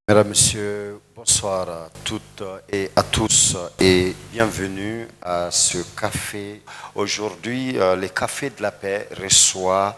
Mesdames, Messieurs, bonsoir à toutes et à tous et bienvenue à ce café. Aujourd'hui, le Café de la Paix reçoit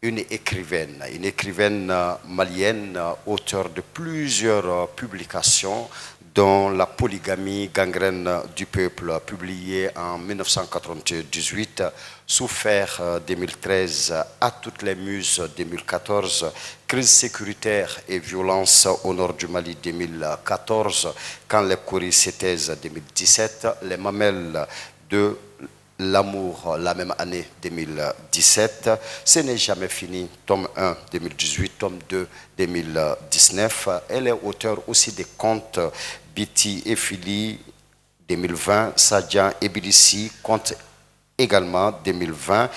une écrivaine malienne, auteure de plusieurs publications, dont La polygamie, gangrène du peuple, publié en 1998, Souffert 2013, À toutes les muses 2014, Crise sécuritaire et violence au nord du Mali 2014, Quand les Kouris se taisent 2017, Les mamelles de l'amour la même année 2017, Ce n'est jamais fini, tome 1 2018, tome 2 2019. Elle est auteure aussi des contes Biti et Fili 2020, Sadjan et Bilissi, contes également 2020.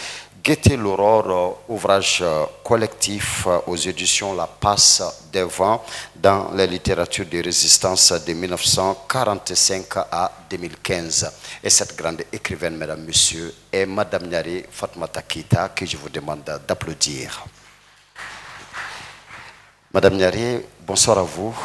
Guetter l'aurore, ouvrage collectif aux éditions La Passe des Vents dans la littérature de résistance de 1945 à 2015. Et cette grande écrivaine, mesdames, messieurs, est Madame Nyare Fatoumata Keita, que je vous demande d'applaudir. Madame Nyare, bonsoir à vous.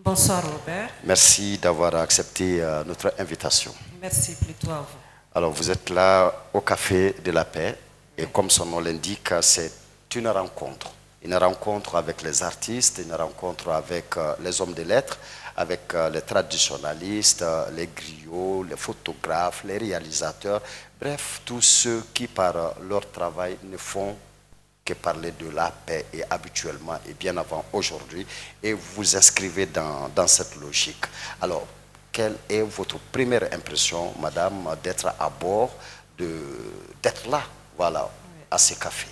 Bonsoir Robert. Merci d'avoir accepté notre invitation. Merci plutôt à vous. Alors vous êtes là au Café de la Paix et comme son nom l'indique, c'est une rencontre avec les artistes, une rencontre avec les hommes de lettres, avec les traditionnalistes, les griots, les photographes, les réalisateurs, bref, tous ceux qui par leur travail ne font que parler de la paix et habituellement et bien avant aujourd'hui, et vous vous inscrivez dans cette logique. Alors, quelle est votre première impression, madame, d'être à bord, d'être là, voilà, à ce café?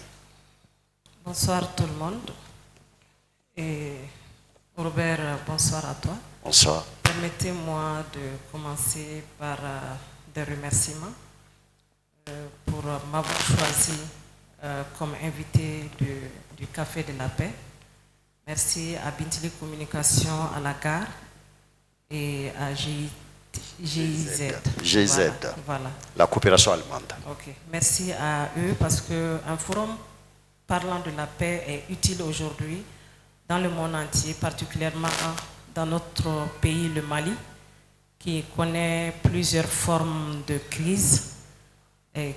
Bonsoir tout le monde. Et Robert, bonsoir à toi. Bonsoir. Permettez-moi de commencer par des remerciements pour m'avoir choisi comme invité du Café de la Paix. Merci à Bintili Communication à la gare et à GIZ. Voilà. La coopération allemande. Ok. Merci à eux parce qu'un forum parlant de la paix est utile aujourd'hui dans le monde entier, particulièrement dans notre pays, le Mali, qui connaît plusieurs formes de crise.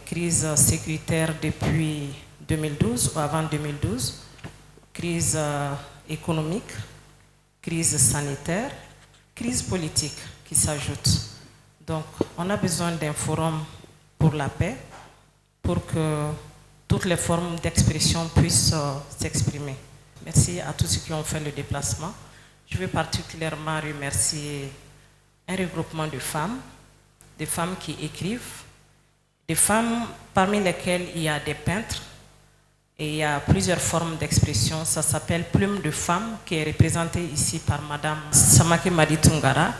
Crise sécuritaire depuis 2012 ou avant 2012, crise économique, crise sanitaire, crise politique qui s'ajoute. Donc, on a besoin d'un forum pour la paix, pour que toutes les formes d'expression puissent s'exprimer. Merci à tous ceux qui ont fait le déplacement. Je veux particulièrement remercier un regroupement de femmes, des femmes qui écrivent, des femmes parmi lesquelles il y a des peintres et il y a plusieurs formes d'expression. Ça s'appelle Plume de Femme, qui est représentée ici par Madame Samake Maditungara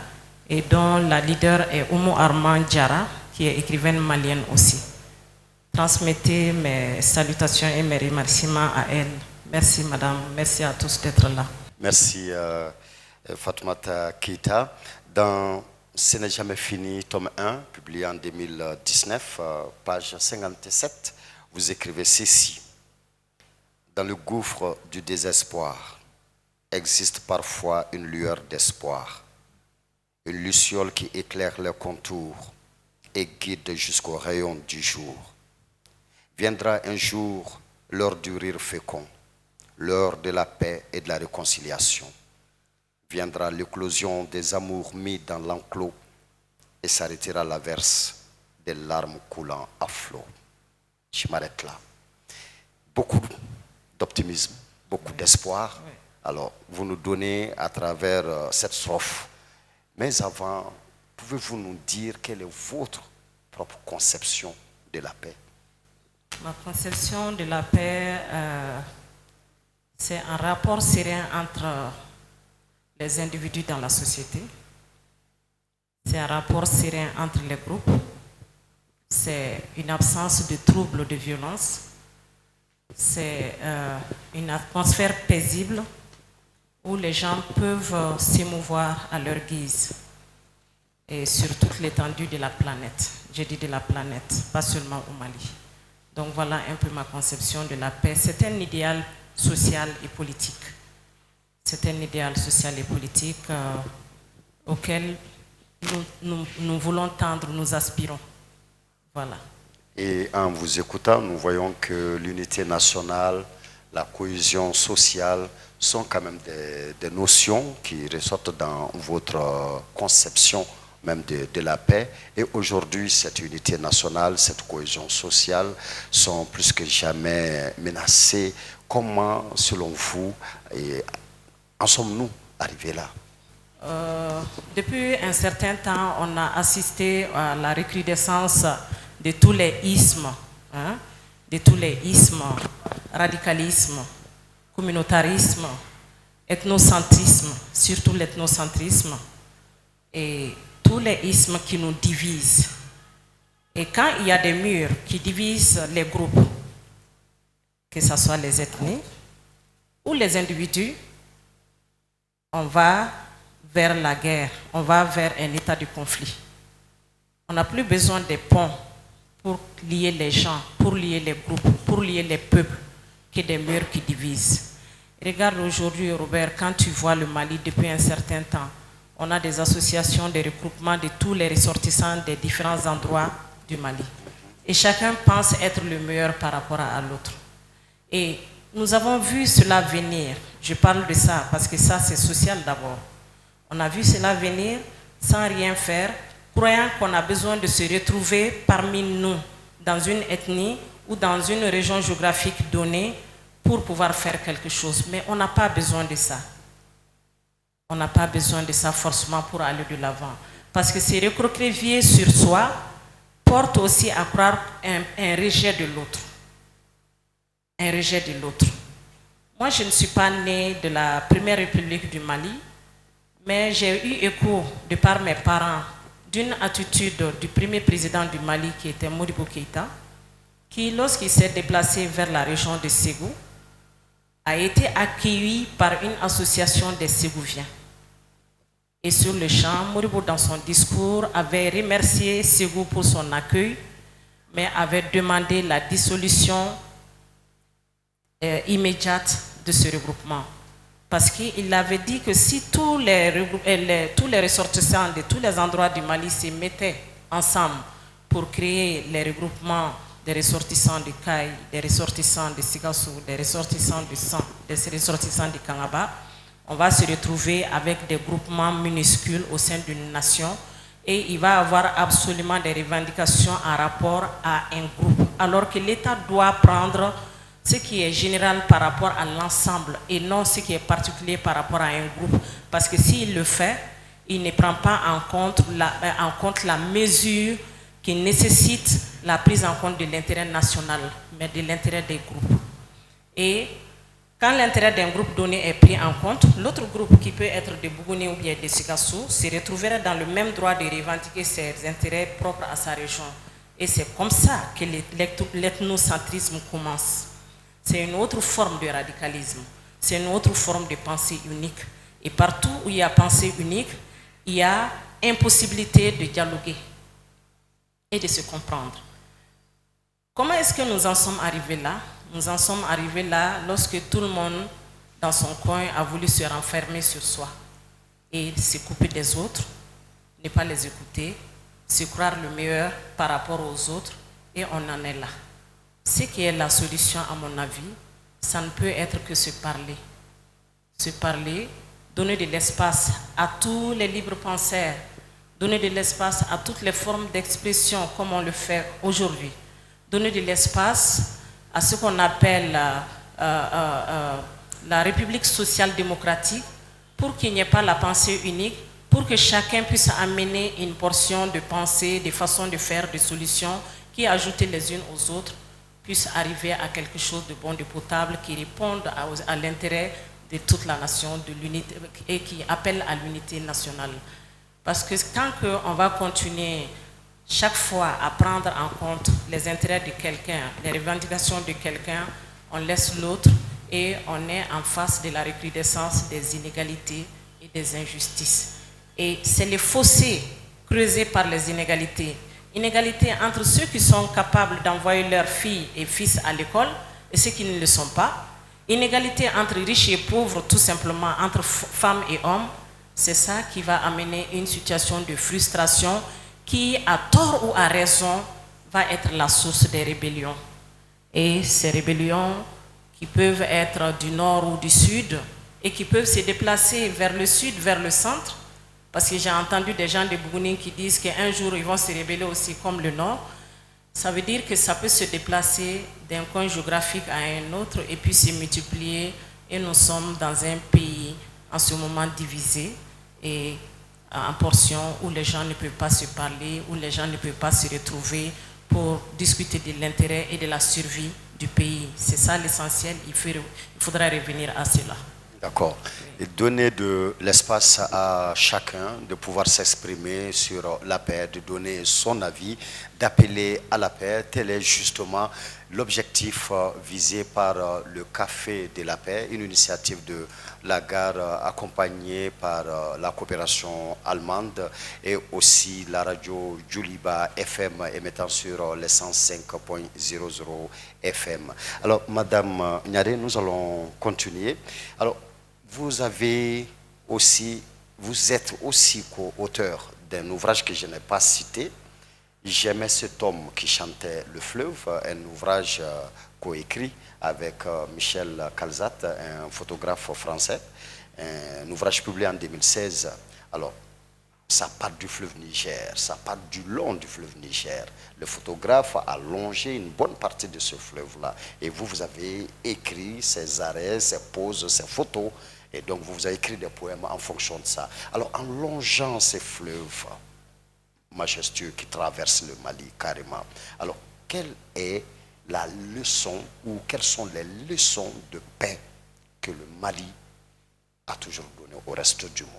et dont la leader est Oumou Armand Diara, qui est écrivaine malienne aussi. Transmettez mes salutations et mes remerciements à elle. Merci Madame, merci à tous d'être là. Merci Fatoumata Keita. Dans Ce n'est jamais fini, tome 1, publié en 2019, page 57, vous écrivez ceci. Dans le gouffre du désespoir existe parfois une lueur d'espoir, une luciole qui éclaire les contours et guide jusqu'au rayon du jour. Viendra un jour l'heure du rire fécond, l'heure de la paix et de la réconciliation. Viendra l'éclosion des amours mis dans l'enclos et s'arrêtera l'averse des larmes coulant à flot. Je m'arrête là. Beaucoup d'optimisme, beaucoup d'espoir. Alors, vous nous donnez à travers cette strophe. Mais avant, pouvez-vous nous dire quelle est votre propre conception de la paix? Ma conception de la paix, c'est un rapport serein entre les individus dans la société. C'est un rapport serein entre les groupes. C'est une absence de troubles, de violence. C'est une atmosphère paisible où les gens peuvent s'émouvoir à leur guise et sur toute l'étendue de la planète. Je dis de la planète, pas seulement au Mali. Donc voilà un peu ma conception de la paix. C'est un idéal social et politique. C'est un idéal social et politique auquel nous voulons tendre, nous aspirons. Voilà. Et en vous écoutant, nous voyons que l'unité nationale, la cohésion sociale sont quand même des notions qui ressortent dans votre conception même de la paix. Et aujourd'hui, cette unité nationale, cette cohésion sociale sont plus que jamais menacées. Comment, selon vous, en sommes-nous arrivés là? Depuis un certain temps, on a assisté à la recrudescence de tous les ismes, radicalisme, communautarisme, ethnocentrisme, surtout l'ethnocentrisme, et tous les ismes qui nous divisent. Et quand il y a des murs qui divisent les groupes, que ce soit les ethnies ou les individus, on va vers la guerre, on va vers un état de conflit. On n'a plus besoin des ponts pour lier les gens, pour lier les groupes, pour lier les peuples, que des murs qui divisent. Regarde aujourd'hui, Robert, quand tu vois le Mali depuis un certain temps, on a des associations de regroupement de tous les ressortissants des différents endroits du Mali. Et chacun pense être le meilleur par rapport à l'autre. Et nous avons vu cela venir. Je parle de ça parce que ça, c'est social d'abord. On a vu cela venir sans rien faire, croyant qu'on a besoin de se retrouver parmi nous, dans une ethnie ou dans une région géographique donnée pour pouvoir faire quelque chose. Mais on n'a pas besoin de ça. On n'a pas besoin de ça forcément pour aller de l'avant. Parce que se recroqueviller sur soi porte aussi à croire un rejet de l'autre. Un rejet de l'autre. Moi, je ne suis pas née de la Première République du Mali, mais j'ai eu écho, de par mes parents, d'une attitude du premier président du Mali, qui était Modibo Keïta, qui, lorsqu'il s'est déplacé vers la région de Ségou, a été accueilli par une association des Ségouviens. Et sur le champ, Modibo, dans son discours, avait remercié Ségou pour son accueil, mais avait demandé la dissolution immédiate de ce regroupement. Parce qu'il avait dit que si tous les ressortissants de tous les endroits du Mali se mettaient ensemble pour créer les regroupements des ressortissants de Caille, des ressortissants de Sigassou, des ressortissants de San, des ressortissants de Kangaba, on va se retrouver avec des groupements minuscules au sein d'une nation et il va avoir absolument des revendications en rapport à un groupe. Alors que l'État doit prendre ce qui est général par rapport à l'ensemble et non ce qui est particulier par rapport à un groupe. Parce que s'il le fait, il ne prend pas en compte la mesure qui nécessite la prise en compte de l'intérêt national, mais de l'intérêt des groupes. Et quand l'intérêt d'un groupe donné est pris en compte, l'autre groupe qui peut être de Bougouni ou bien de Sikassou se retrouverait dans le même droit de revendiquer ses intérêts propres à sa région. Et c'est comme ça que l'ethnocentrisme commence. C'est une autre forme de radicalisme, c'est une autre forme de pensée unique. Et partout où il y a pensée unique, il y a impossibilité de dialoguer et de se comprendre. Comment est-ce que nous en sommes arrivés là? Nous en sommes arrivés là lorsque tout le monde, dans son coin, a voulu se renfermer sur soi et se couper des autres, ne pas les écouter, se croire le meilleur par rapport aux autres, et on en est là. Ce qui est la solution, à mon avis, ça ne peut être que se parler. Se parler, donner de l'espace à tous les libres penseurs, donner de l'espace à toutes les formes d'expression comme on le fait aujourd'hui. Donner de l'espace à ce qu'on appelle la République social-démocratique pour qu'il n'y ait pas la pensée unique, pour que chacun puisse amener une portion de pensée, de façon de faire, de solutions qui, ajoutées les unes aux autres, puissent arriver à quelque chose de bon, de potable, qui réponde à l'intérêt de toute la nation, de l'unité, et qui appelle à l'unité nationale. Parce que tant qu'on va continuer chaque fois à prendre en compte les intérêts de quelqu'un, les revendications de quelqu'un, on laisse l'autre et on est en face de la recrudescence des inégalités et des injustices. Et c'est les fossés creusés par les inégalités. Inégalités entre ceux qui sont capables d'envoyer leurs filles et fils à l'école et ceux qui ne le sont pas. Inégalité entre riches et pauvres, tout simplement, entre femmes et hommes, c'est ça qui va amener une situation de frustration qui, à tort ou à raison, va être la source des rébellions. Et ces rébellions qui peuvent être du nord ou du sud et qui peuvent se déplacer vers le sud, vers le centre, parce que j'ai entendu des gens de Bougouni qui disent qu'un jour ils vont se rébeller aussi comme le nord. Ça veut dire que ça peut se déplacer d'un coin géographique à un autre et puis se multiplier. Et nous sommes dans un pays en ce moment divisé et en portions où les gens ne peuvent pas se parler, où les gens ne peuvent pas se retrouver pour discuter de l'intérêt et de la survie du pays. C'est ça l'essentiel, il faudra revenir à cela. D'accord. Et donner de l'espace à chacun de pouvoir s'exprimer sur la paix, de donner son avis, d'appeler à la paix. Tel est justement l'objectif visé par le Café de la Paix, une initiative de la gare accompagnée par la coopération allemande et aussi la radio Djoliba FM émettant sur les 105.00 FM. Alors, Madame Niaré, nous allons continuer. Alors, vous êtes aussi co-auteur d'un ouvrage que je n'ai pas cité. J'aimais cet homme qui chantait le fleuve, un ouvrage coécrit avec Michel Calzat, un photographe français, un ouvrage publié en 2016. Alors, ça part du fleuve Niger, ça part du long du fleuve Niger. Le photographe a longé une bonne partie de ce fleuve-là. Et vous avez écrit ses arrêts, ses poses, ses photos. Et donc, vous avez écrit des poèmes en fonction de ça. Alors, en longeant ces fleuves majestueux qui traversent le Mali carrément, alors, quelle est la leçon ou quelles sont les leçons de paix que le Mali a toujours données au reste du monde?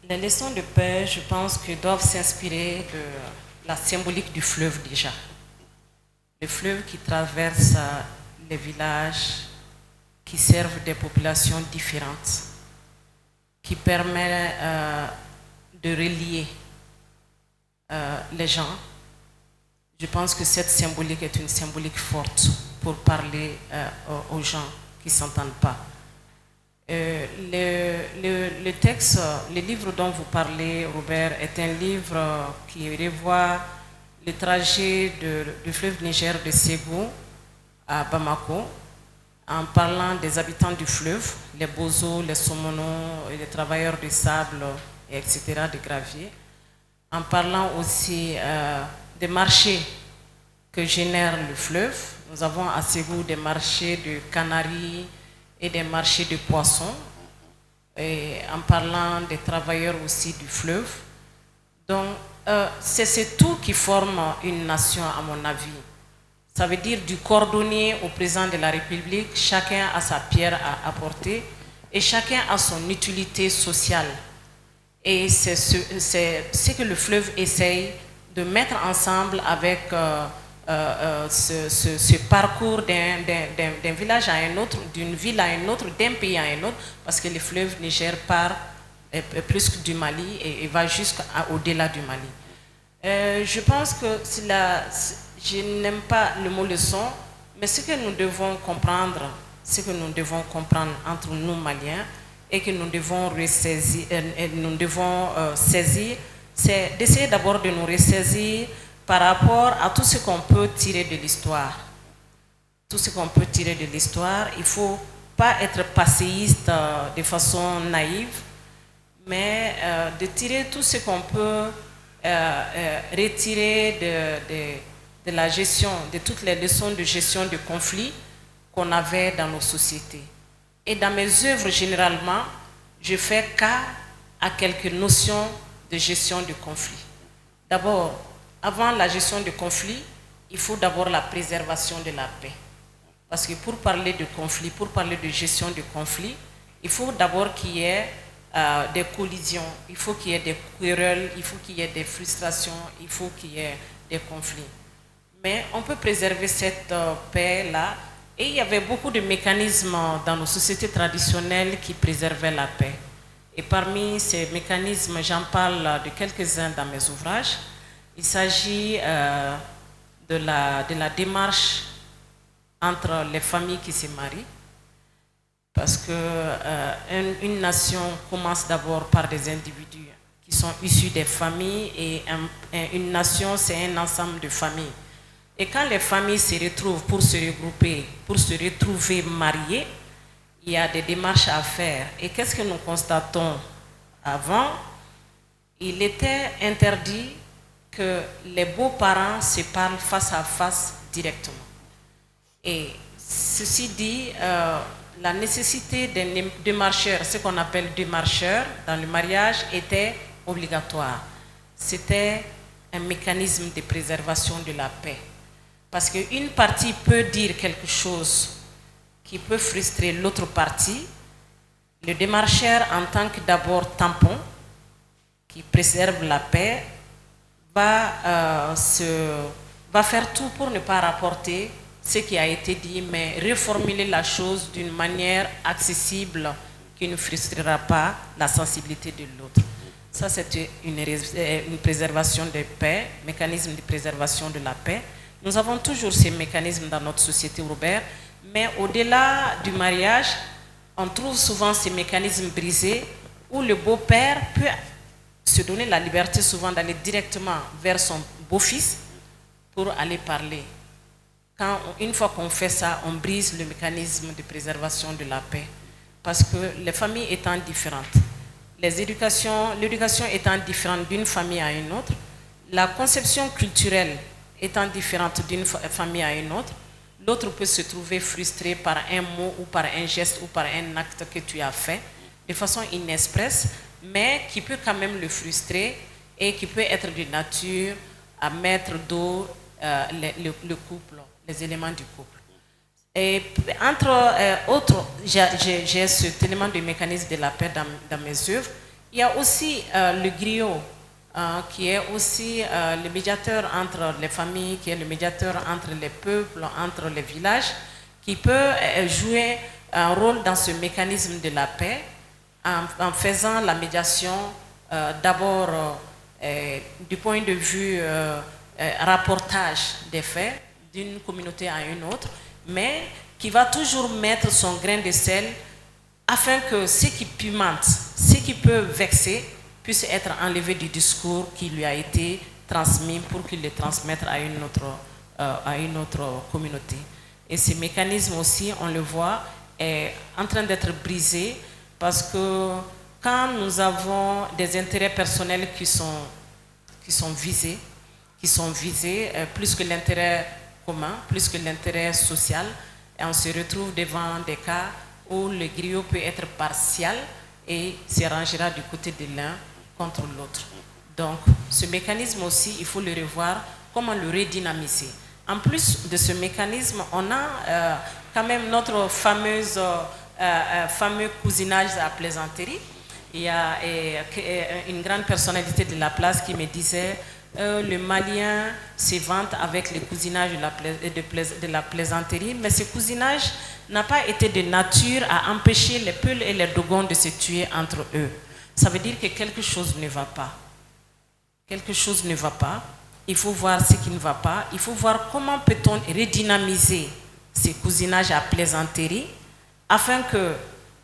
Les leçons de paix, je pense que doivent s'inspirer de la symbolique du fleuve déjà. Le fleuve qui traverse les villages, qui servent des populations différentes, qui permet de relier les gens. Je pense que cette symbolique est une symbolique forte pour parler aux gens qui ne s'entendent pas. Le texte, le livre dont vous parlez, Robert, est un livre qui revoit le trajet du fleuve Niger de Ségou à Bamako, en parlant des habitants du fleuve, les bozos, les somonos, les travailleurs du sable, etc., des graviers, en parlant aussi des marchés que génère le fleuve. Nous avons à Ségou des marchés de canaries et des marchés de poissons, et en parlant des travailleurs aussi du fleuve. Donc, c'est tout qui forme une nation, à mon avis. Ça veut dire du cordonnier au président de la République, chacun a sa pierre à apporter et chacun a son utilité sociale. Et c'est ce que le fleuve essaye de mettre ensemble avec ce parcours d'un village à un autre, d'une ville à un autre, d'un pays à un autre, parce que le fleuve Niger part plus du Mali et va jusqu'au-delà du Mali. Je pense que je n'aime pas le mot leçon, mais ce que nous devons comprendre, entre nous Maliens et que nous devons saisir, c'est d'essayer d'abord de nous ressaisir par rapport à tout ce qu'on peut tirer de l'histoire. Tout ce qu'on peut tirer de l'histoire, il ne faut pas être passéiste de façon naïve, mais de tirer tout ce qu'on peut retirer de la gestion, de toutes les leçons de gestion de conflits qu'on avait dans nos sociétés. Et dans mes œuvres, généralement, je fais cas à quelques notions de gestion de conflits. D'abord, avant la gestion de conflits, il faut d'abord la préservation de la paix. Parce que pour parler de conflits, pour parler de gestion de conflits, il faut d'abord qu'il y ait des collisions, il faut qu'il y ait des querelles, il faut qu'il y ait des frustrations, il faut qu'il y ait des conflits. Mais on peut préserver cette paix-là. Et il y avait beaucoup de mécanismes dans nos sociétés traditionnelles qui préservaient la paix. Et parmi ces mécanismes, j'en parle de quelques-uns dans mes ouvrages. Il s'agit de la démarche entre les familles qui se marient. Parce que une nation commence d'abord par des individus qui sont issus des familles et une nation, c'est un ensemble de familles. Et quand les familles se retrouvent pour se regrouper, pour se retrouver mariées, il y a des démarches à faire. Et qu'est-ce que nous constatons avant? Il était interdit que les beaux-parents se parlent face à face directement. Et ceci dit, la nécessité d'un démarcheur, ce qu'on appelle démarcheur dans le mariage, était obligatoire. C'était un mécanisme de préservation de la paix. Parce qu'une partie peut dire quelque chose qui peut frustrer l'autre partie. Le démarcheur, en tant que d'abord tampon, qui préserve la paix, va faire tout pour ne pas rapporter ce qui a été dit, mais reformuler la chose d'une manière accessible qui ne frustrera pas la sensibilité de l'autre. Ça, c'est une préservation de paix, mécanisme de préservation de la paix. Nous avons toujours ces mécanismes dans notre société, Robert, mais au-delà du mariage, on trouve souvent ces mécanismes brisés où le beau-père peut se donner la liberté souvent d'aller directement vers son beau-fils pour aller parler. Une fois qu'on fait ça, on brise le mécanisme de préservation de la paix. Parce que les familles étant différentes, l'éducation étant différente d'une famille à une autre, la conception culturelle étant différente d'une famille à une autre, l'autre peut se trouver frustré par un mot ou par un geste ou par un acte que tu as fait de façon inexpresse, mais qui peut quand même le frustrer et qui peut être de nature à mettre dos le couple, les éléments du couple. Et entre autres, j'ai cet élément de mécanisme de la paix dans mes œuvres. Il y a aussi le griot, qui est aussi le médiateur entre les familles, qui est le médiateur entre les peuples, entre les villages, qui peut jouer un rôle dans ce mécanisme de la paix en faisant la médiation d'abord du point de vue rapportage des faits d'une communauté à une autre, mais qui va toujours mettre son grain de sel afin que ce qui pimente, ce qui peut vexer, puisse être enlevé du discours qui lui a été transmis pour qu'il le transmette à une autre communauté. Et ce mécanisme aussi, on le voit, est en train d'être brisé parce que quand nous avons des intérêts personnels qui sont visés, plus que l'intérêt commun, plus que l'intérêt social, et on se retrouve devant des cas où le griot peut être partial et se rangera du côté de l'un contre l'autre. Donc, ce mécanisme aussi, il faut le revoir, comment le redynamiser. En plus de ce mécanisme, on a quand même notre fameux cousinage à plaisanterie. Il y a une grande personnalité de la place qui me disait le Malien se vante avec le cousinage de la plaisanterie, mais ce cousinage n'a pas été de nature à empêcher les Peuls et les Dogons de se tuer entre eux. Ça veut dire que quelque chose ne va pas. Quelque chose ne va pas. Il faut voir ce qui ne va pas. Il faut voir comment peut-on redynamiser ces cousinages à plaisanterie afin que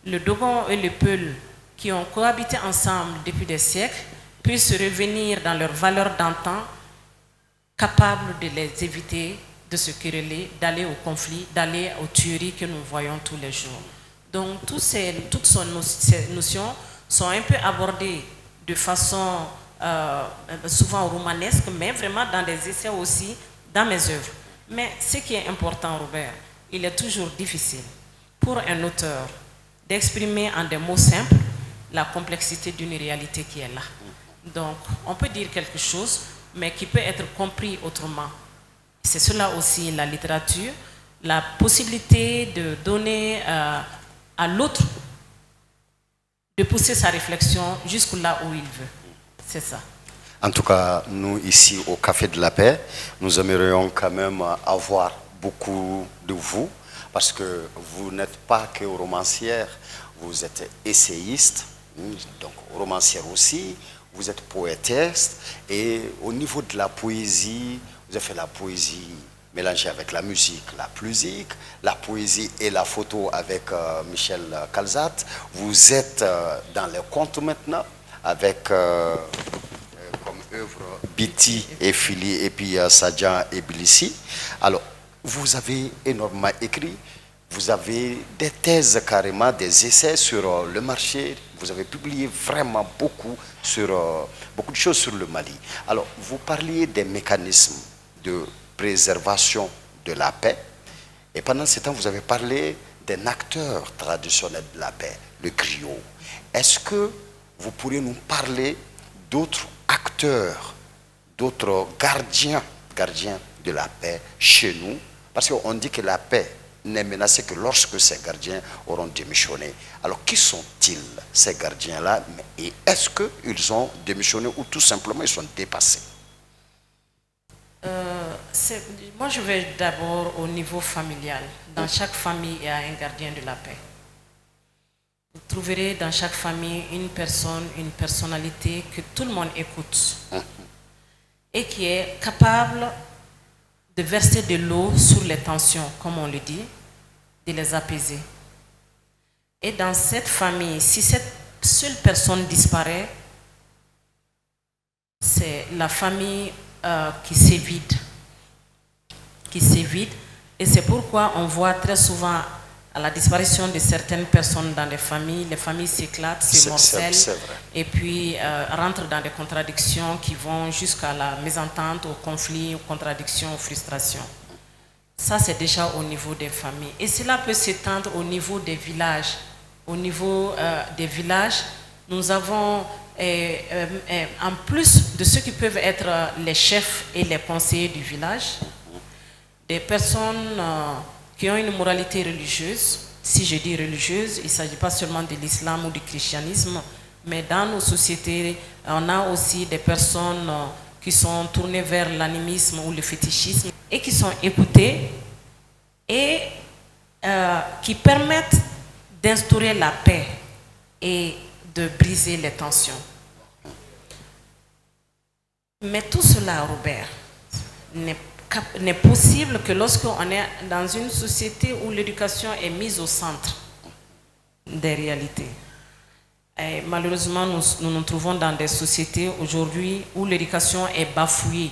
le Dogon et le Peul, qui ont cohabité ensemble depuis des siècles, puissent revenir dans leurs valeurs d'antan, capables de les éviter de se quereller, d'aller au conflit, d'aller aux tueries que nous voyons tous les jours. Donc toutes ces notions sont un peu abordées de façon souvent romanesque, mais vraiment dans des essais aussi, dans mes œuvres. Mais ce qui est important, Robert, il est toujours difficile pour un auteur d'exprimer en des mots simples la complexité d'une réalité qui est là. Donc, on peut dire quelque chose, mais qui peut être compris autrement. C'est cela aussi la littérature, la possibilité de donner à l'autre de pousser sa réflexion jusqu'à là où il veut. C'est ça. En tout cas, nous ici au Café de la Paix, nous aimerions quand même avoir beaucoup de vous, parce que vous n'êtes pas que romancière, vous êtes essayiste, donc romancière aussi, vous êtes poétesse, et au niveau de la poésie, vous avez fait la poésie mélangé avec la musique, la poésie et la photo avec Michel Calzat. Vous êtes dans les contes maintenant avec comme œuvre Biti et Fili et puis Sadjan et Bilissi. Alors, vous avez énormément écrit, vous avez des thèses carrément, des essais sur le marché, vous avez publié vraiment beaucoup de choses sur le Mali. Alors, vous parliez des mécanismes de préservation de la paix, et pendant ce temps, vous avez parlé d'un acteur traditionnel de la paix, le griot. Est-ce que vous pourriez nous parler d'autres acteurs, d'autres gardiens de la paix chez nous? Parce qu'on dit que la paix n'est menacée que lorsque ces gardiens auront démissionné. Alors, qui sont-ils, ces gardiens-là? Et est-ce qu'ils ont démissionné ou tout simplement ils sont dépassés? Moi, je vais d'abord au niveau familial. Dans chaque famille, il y a un gardien de la paix. Vous trouverez dans chaque famille une personne, une personnalité que tout le monde écoute et qui est capable de verser de l'eau sur les tensions, comme on le dit, de les apaiser. Et dans cette famille, si cette seule personne disparaît, c'est la famille qui s'évite. Et c'est pourquoi on voit très souvent à la disparition de certaines personnes dans les familles s'éclatent, se morcellent, et puis rentrent dans des contradictions qui vont jusqu'à la mésentente, au conflit, aux contradictions, aux frustrations. Ça, c'est déjà au niveau des familles. Et cela peut s'étendre au niveau des villages. Au niveau des villages, nous avons, en plus de ceux qui peuvent être les chefs et les conseillers du village, des personnes qui ont une moralité religieuse. Si je dis religieuse, il ne s'agit pas seulement de l'islam ou du christianisme, mais dans nos sociétés, on a aussi des personnes qui sont tournées vers l'animisme ou le fétichisme et qui sont écoutées et qui permettent d'instaurer la paix et de briser les tensions. Mais tout cela, Robert, n'est possible que lorsqu'on est dans une société où l'éducation est mise au centre des réalités. Et malheureusement, nous nous trouvons dans des sociétés aujourd'hui où l'éducation est bafouée.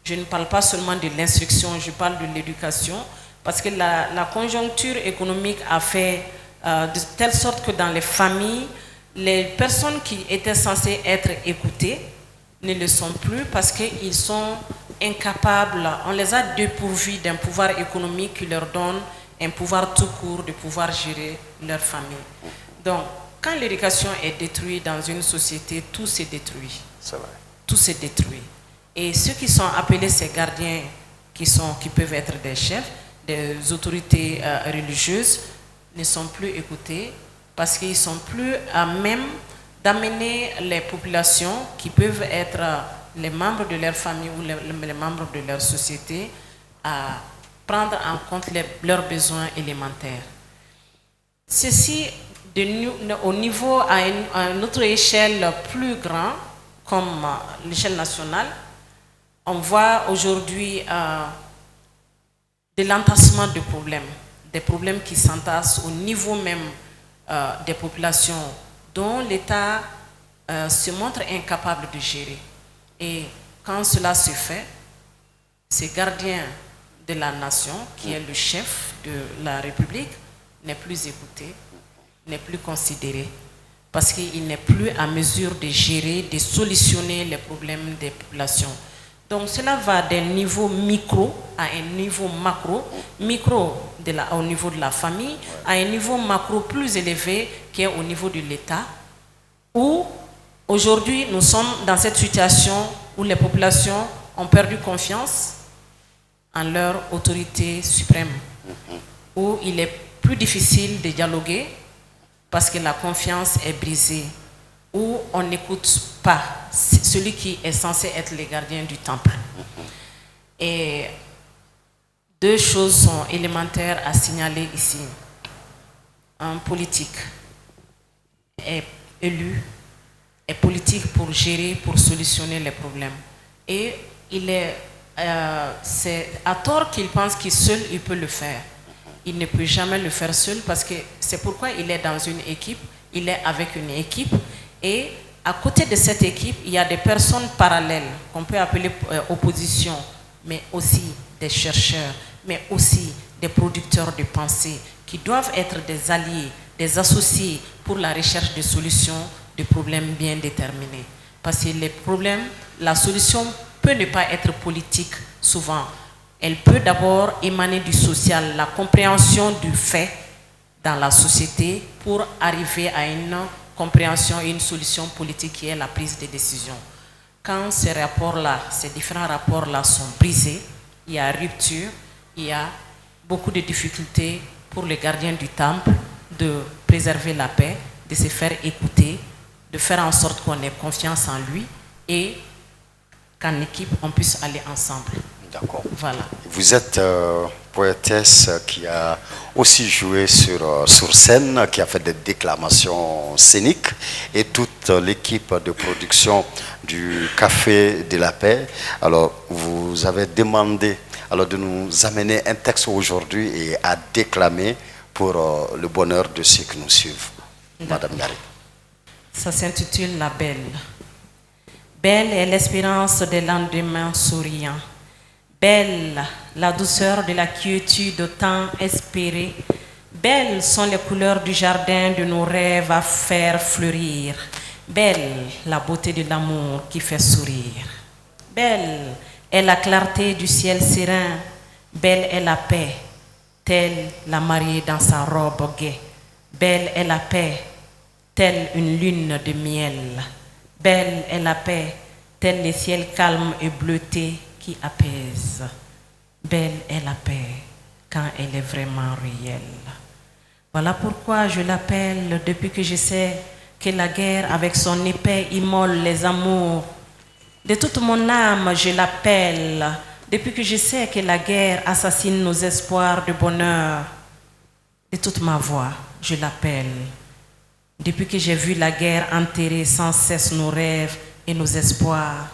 Je ne parle pas seulement de l'instruction, je parle de l'éducation, parce que la conjoncture économique a fait de telle sorte que dans les familles, les personnes qui étaient censées être écoutées ne le sont plus parce qu'ils sont incapables, on les a dépourvus d'un pouvoir économique qui leur donne un pouvoir tout court de pouvoir gérer leur famille. Donc, quand l'éducation est détruite dans une société, tout se détruit. C'est vrai. Tout se détruit. Et ceux qui sont appelés ces gardiens, qui peuvent être des chefs, des autorités religieuses, ne sont plus écoutés parce qu'ils ne sont plus à même d'amener les populations qui peuvent être les membres de leur famille ou les membres de leur société à prendre en compte leurs besoins élémentaires. Ceci, au niveau à une autre échelle plus grande, comme l'échelle nationale, on voit aujourd'hui de l'entassement de problèmes, des problèmes qui s'entassent au niveau même des populations dont l'État se montre incapable de gérer. Et quand cela se fait, ce gardien de la nation, qui est le chef de la République, n'est plus écouté, n'est plus considéré, parce qu'il n'est plus à mesure de gérer, de solutionner les problèmes des populations. Donc cela va d'un niveau micro à un niveau macro, micro au niveau de la famille, à un niveau macro plus élevé qui est au niveau de l'État, où aujourd'hui nous sommes dans cette situation où les populations ont perdu confiance en leur autorité suprême, où il est plus difficile de dialoguer parce que la confiance est brisée, où on n'écoute pas celui qui est censé être le gardien du temple. Et deux choses sont élémentaires à signaler ici. Un politique est élu, est politique pour gérer, pour solutionner les problèmes. Et il est c'est à tort qu'il pense qu'il seul il peut le faire. Il ne peut jamais le faire seul parce que c'est pourquoi il est dans une équipe, il est avec une équipe et à côté de cette équipe, il y a des personnes parallèles qu'on peut appeler opposition, mais aussi des chercheurs, mais aussi des producteurs de pensée qui doivent être des alliés, des associés pour la recherche de solutions de problèmes bien déterminés. Parce que les problèmes, la solution peut ne pas être politique souvent. Elle peut d'abord émaner du social, la compréhension du fait dans la société pour arriver à une compréhension et une solution politique qui est la prise de décision. Quand ces rapports-là, ces différents rapports-là sont brisés, il y a rupture, il y a beaucoup de difficultés pour les gardiens du temple de préserver la paix, de se faire écouter, de faire en sorte qu'on ait confiance en lui et qu'en équipe, on puisse aller ensemble. D'accord. Voilà. Vous êtes poétesse qui a aussi joué sur scène, qui a fait des déclamations scéniques et toute l'équipe de production du Café de la Paix. Alors, vous avez demandé de nous amener un texte aujourd'hui et à déclamer pour le bonheur de ceux qui nous suivent. Madame Yari. Ça s'intitule La Belle. Belle est l'espérance des lendemains souriants. Belle, la douceur de la quiétude tant espérée. Belles sont les couleurs du jardin de nos rêves à faire fleurir. Belle, la beauté de l'amour qui fait sourire. Belle est la clarté du ciel serein. Belle est la paix, telle la mariée dans sa robe gaie. Belle est la paix, telle une lune de miel. Belle est la paix, tel le ciel calme et bleuté qui apaise. Belle est la paix quand elle est vraiment réelle. Voilà pourquoi je l'appelle depuis que je sais que la guerre avec son épée immole les amours. De toute mon âme, je l'appelle depuis que je sais que la guerre assassine nos espoirs de bonheur. De toute ma voix, je l'appelle. Depuis que j'ai vu la guerre enterrer sans cesse nos rêves et nos espoirs,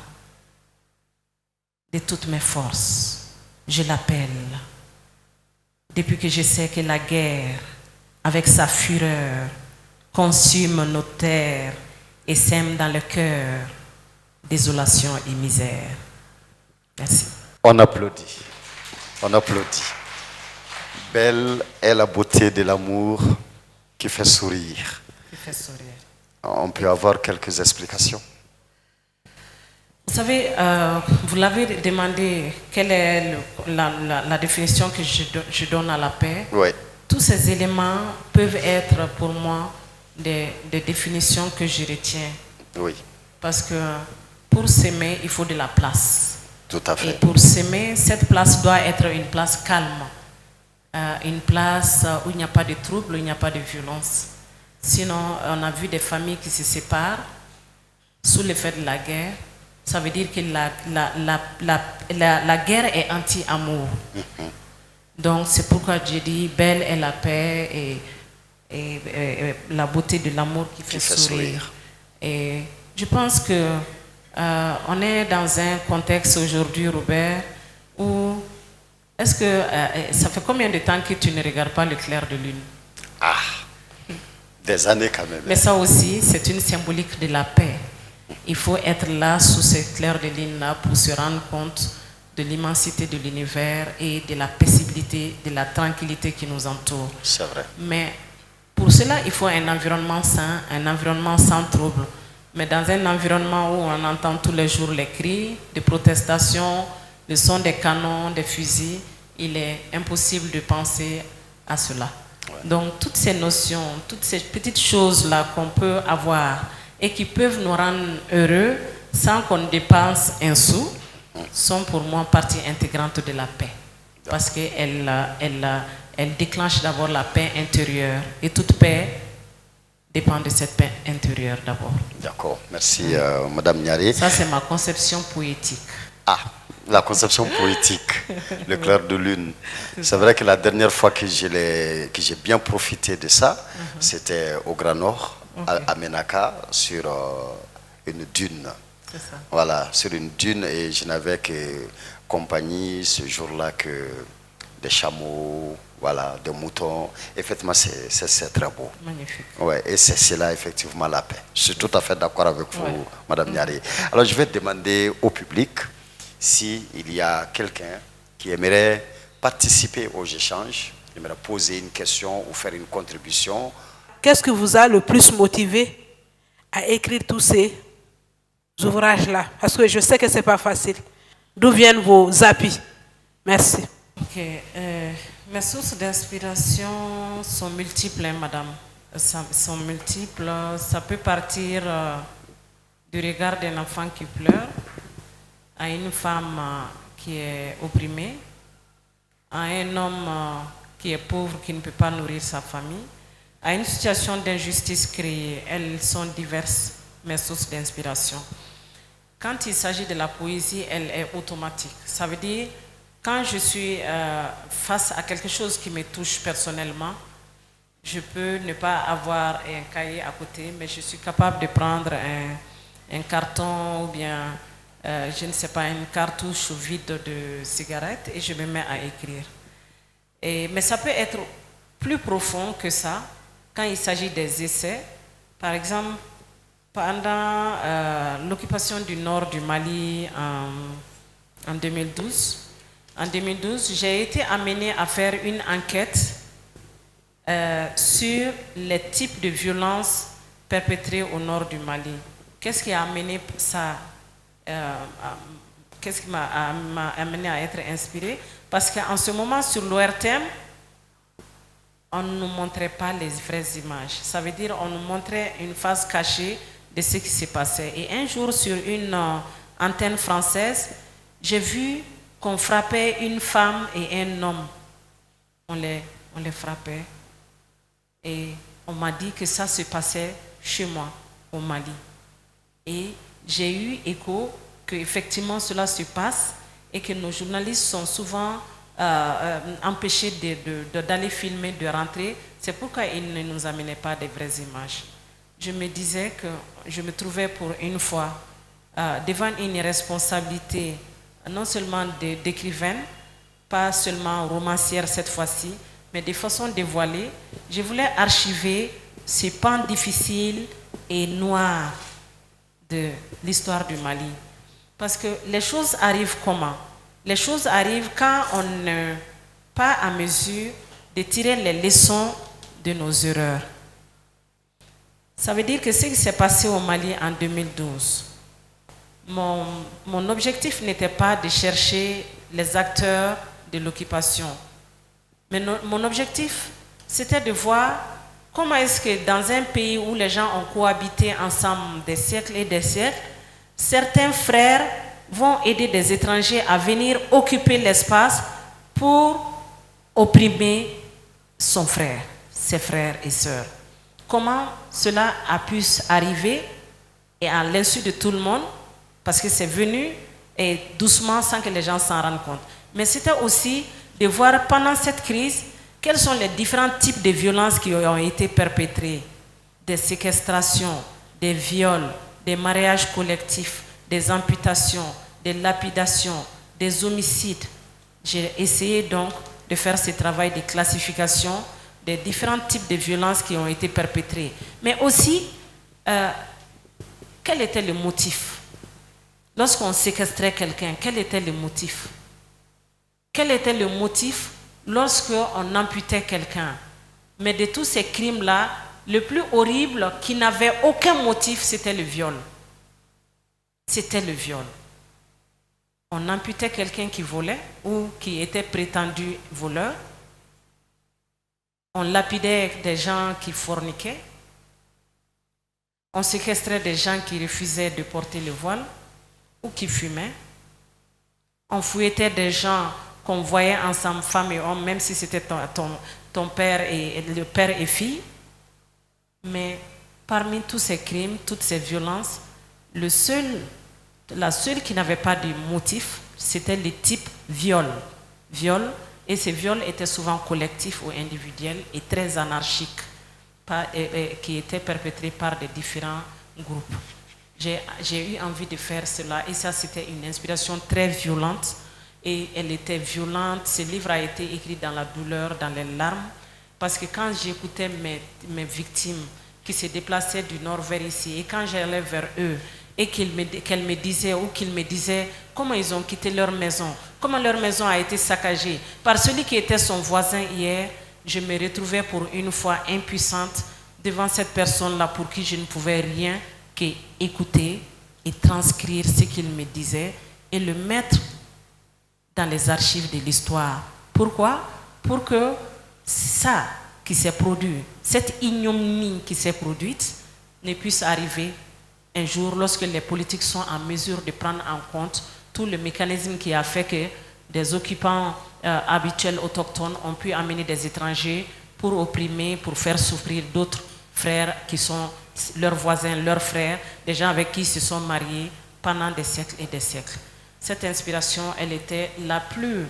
de toutes mes forces, je l'appelle. Depuis que je sais que la guerre, avec sa fureur, consume nos terres et sème dans le cœur désolation et misère. Merci. On applaudit. On applaudit. Belle est la beauté de l'amour qui fait sourire. On peut avoir quelques explications. Vous savez, vous l'avez demandé, quelle est la définition que je donne à la paix. Oui. Tous ces éléments peuvent être pour moi des définitions que je retiens. Oui. Parce que pour s'aimer, il faut de la place. Tout à fait. Et pour s'aimer, cette place doit être une place calme. Une place où il n'y a pas de trouble, où il n'y a pas de violence. Sinon, on a vu des familles qui se séparent sous l'effet de la guerre. Ça veut dire que la guerre est anti-amour. Donc, c'est pourquoi j'ai dit belle est la paix et la beauté de l'amour qui fait sourire. Et je pense que on est dans un contexte aujourd'hui, Robert, où est-ce que ça fait combien de temps que tu ne regardes pas le clair de lune? Ah, des années quand même. Mais ça aussi, c'est une symbolique de la paix. Il faut être là sous ce clair de lune-là pour se rendre compte de l'immensité de l'univers et de la paisibilité, de la tranquillité qui nous entoure. C'est vrai. Mais pour cela, il faut un environnement sain, un environnement sans trouble. Mais dans un environnement où on entend tous les jours les cris de protestation, le son des canons, des fusils, il est impossible de penser à cela. Ouais. Donc toutes ces notions, toutes ces petites choses-là qu'on peut avoir et qui peuvent nous rendre heureux sans qu'on dépense un sou, sont pour moi partie intégrante de la paix. Parce qu'elle déclenche d'abord la paix intérieure. Et toute paix dépend de cette paix intérieure d'abord. D'accord, merci Madame Niari. Ça c'est ma conception poétique. Ah, la conception poétique, le clair de lune. C'est vrai que la dernière fois que j'ai bien profité de ça, c'était au Grand Nord, à Menaka, sur une dune. C'est ça. Voilà, sur une dune, et je n'avais que compagnie ce jour-là que des chameaux, voilà, des moutons. Effectivement, c'est très beau. Magnifique. Ouais, et c'est cela, effectivement, la paix. Je suis tout à fait d'accord avec vous, Ouais. Madame Niari. Alors, je vais demander au public s'il y a quelqu'un qui aimerait participer aux échanges, aimerait poser une question ou faire une contribution. Qu'est-ce qui vous a le plus motivé à écrire tous ces ouvrages-là? Parce que je sais que ce n'est pas facile. D'où viennent vos appuis? Merci. Ok. Mes sources d'inspiration sont multiples, hein, madame. Sont multiples. Ça peut partir du regard d'un enfant qui pleure, à une femme qui est opprimée, à un homme qui est pauvre, qui ne peut pas nourrir sa famille, à une situation d'injustice créée. Elles sont diverses, mes sources d'inspiration. Quand il s'agit de la poésie, elle est automatique. Ça veut dire, quand je suis face à quelque chose qui me touche personnellement, je peux ne pas avoir un cahier à côté, mais je suis capable de prendre un carton ou bien, je ne sais pas, une cartouche vide de cigarettes et je me mets à écrire. Mais ça peut être plus profond que ça quand il s'agit des essais. Par exemple, pendant l'occupation du nord du Mali en 2012, j'ai été amenée à faire une enquête sur les types de violences perpétrées au nord du Mali. Qu'est-ce qui a amené ça? Qu'est-ce qui m'a amené à être inspirée? Parce qu'en ce moment, sur l'ORTM, on ne nous montrait pas les vraies images. Ça veut dire on nous montrait une face cachée de ce qui s'est passé. Et un jour, sur une antenne française, j'ai vu qu'on frappait une femme et un homme. On les frappait. Et on m'a dit que ça se passait chez moi, au Mali. Et j'ai eu écho qu'effectivement cela se passe et que nos journalistes sont souvent empêchés d'aller filmer, de rentrer. C'est pourquoi ils ne nous amenaient pas des vraies images. Je me disais que je me trouvais pour une fois devant une responsabilité non seulement d'écrivaine, pas seulement romancière cette fois-ci, mais de façon dévoilée. Je voulais archiver ces pans difficiles et noirs de l'histoire du Mali. Parce que les choses arrivent comment? Les choses arrivent quand on n'est pas à mesure de tirer les leçons de nos erreurs. Ça veut dire que ce qui s'est passé au Mali en 2012, mon objectif n'était pas de chercher les acteurs de l'occupation. Mais mon objectif, c'était de voir comment est-ce que dans un pays où les gens ont cohabité ensemble des siècles et des siècles, certains frères vont aider des étrangers à venir occuper l'espace pour opprimer son frère, ses frères et sœurs. Comment cela a pu arriver et à l'insu de tout le monde, parce que c'est venu et doucement sans que les gens s'en rendent compte. Mais c'était aussi de voir pendant cette crise quels sont les différents types de violences qui ont été perpétrées. Des séquestrations, des viols, des mariages collectifs, des amputations, des lapidations, des homicides. J'ai essayé donc de faire ce travail de classification des différents types de violences qui ont été perpétrées. Mais aussi, quel était le motif? Lorsqu'on séquestrait quelqu'un, quel était le motif? Quel était le motif lorsqu'on amputait quelqu'un? Mais de tous ces crimes-là, le plus horrible, qui n'avait aucun motif, c'était le viol. C'était le viol. On amputait quelqu'un qui volait ou qui était prétendu voleur. On lapidait des gens qui forniquaient. On séquestrait des gens qui refusaient de porter le voile ou qui fumaient. On fouettait des gens qu'on voyait ensemble, femmes et hommes, même si c'était ton père et le père et fille. Mais parmi tous ces crimes, toutes ces violences, la seule qui n'avait pas de motif, c'était le type viol. Viol, et ces viols étaient souvent collectifs ou individuels et très anarchiques, qui étaient perpétrés par des différents groupes. J'ai eu envie de faire cela et ça c'était une inspiration très violente et elle était violente. Ce livre a été écrit dans la douleur, dans les larmes, parce que quand j'écoutais mes victimes qui se déplaçaient du nord vers ici, et quand j'allais vers eux, et qu'elles me disaient ou qu'ils me disaient comment ils ont quitté leur maison, comment leur maison a été saccagée par celui qui était son voisin hier, je me retrouvais pour une fois impuissante devant cette personne-là pour qui je ne pouvais rien qu'écouter et transcrire ce qu'il me disait et le mettre dans les archives de l'histoire. Pourquoi? Pour que ça qui s'est produit, cette ignominie qui s'est produite, ne puisse arriver un jour lorsque les politiques sont en mesure de prendre en compte tout le mécanisme qui a fait que des occupants habituels autochtones ont pu amener des étrangers pour opprimer, pour faire souffrir d'autres frères qui sont leurs voisins, leurs frères, des gens avec qui ils se sont mariés pendant des siècles et des siècles. Cette inspiration, elle était la plus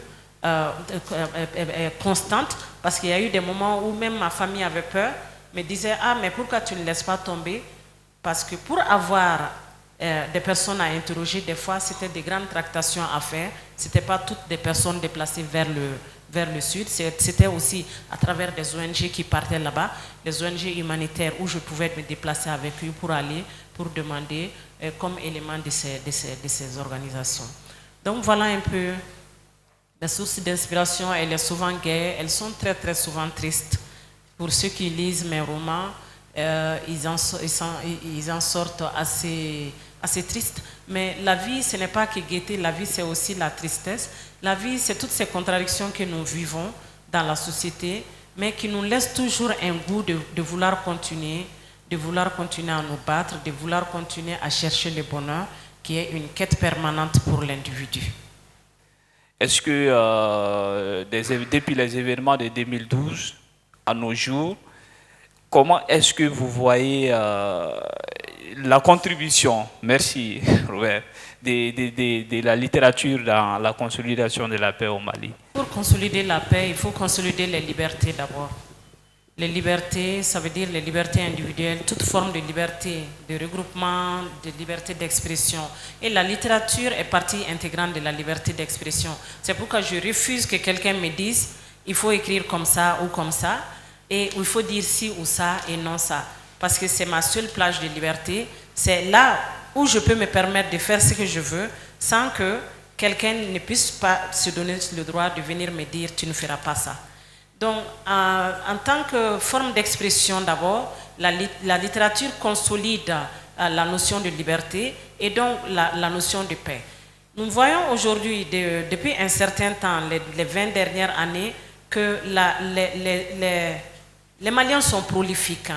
constante parce qu'il y a eu des moments où même ma famille avait peur, me disait « Ah, mais pourquoi tu ne laisses pas tomber ?» Parce que pour avoir des personnes à interroger, des fois, c'était des grandes tractations à faire. Ce n'était pas toutes des personnes déplacées vers le sud. C'était aussi à travers des ONG qui partaient là-bas, des ONG humanitaires où je pouvais me déplacer avec eux pour aller, pour demander comme élément de ces organisations. Donc voilà un peu les sources d'inspiration. Elle est souvent gaie, elles sont très très souvent tristes. Pour ceux qui lisent mes romans, ils en sortent assez tristes. Mais la vie, ce n'est pas que gaieté, la vie c'est aussi la tristesse. La vie, c'est toutes ces contradictions que nous vivons dans la société, mais qui nous laissent toujours un goût de vouloir continuer à nous battre, de vouloir continuer à chercher le bonheur, qui est une quête permanente pour l'individu. Est-ce que depuis les événements de 2012 à nos jours, comment est-ce que vous voyez la contribution, merci Robert, de la littérature dans la consolidation de la paix au Mali? Pour consolider la paix, il faut consolider les libertés d'abord. Les libertés, ça veut dire les libertés individuelles, toute forme de liberté, de regroupement, de liberté d'expression. Et la littérature est partie intégrante de la liberté d'expression. C'est pourquoi je refuse que quelqu'un me dise il faut écrire comme ça ou comme ça, et il faut dire ci ou ça et non ça. Parce que c'est ma seule plage de liberté. C'est là où je peux me permettre de faire ce que je veux sans que quelqu'un ne puisse pas se donner le droit de venir me dire tu ne feras pas ça. Donc, en tant que forme d'expression d'abord, la littérature consolide la notion de liberté et donc la notion de paix. Nous voyons aujourd'hui, depuis un certain temps, les 20 dernières années, que les Maliens sont prolifiques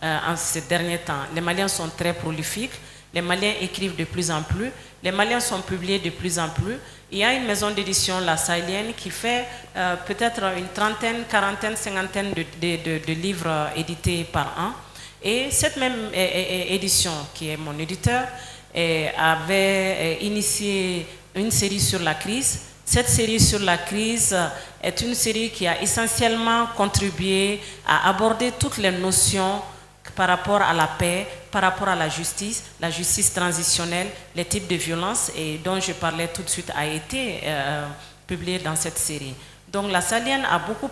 en ces derniers temps. Les Maliens sont très prolifiques. Les Maliens écrivent de plus en plus. Les Maliens sont publiés de plus en plus. Il y a une maison d'édition, la Sahélienne, qui fait peut-être une trentaine, quarantaine, cinquantaine de livres édités par an. Et cette même édition, qui est mon éditeur, avait initié une série sur la crise. Cette série sur la crise est une série qui a essentiellement contribué à aborder toutes les notions par rapport à la paix, par rapport à la justice transitionnelle, les types de violences et dont je parlais tout de suite a été publié dans cette série. Donc la Sahélienne a beaucoup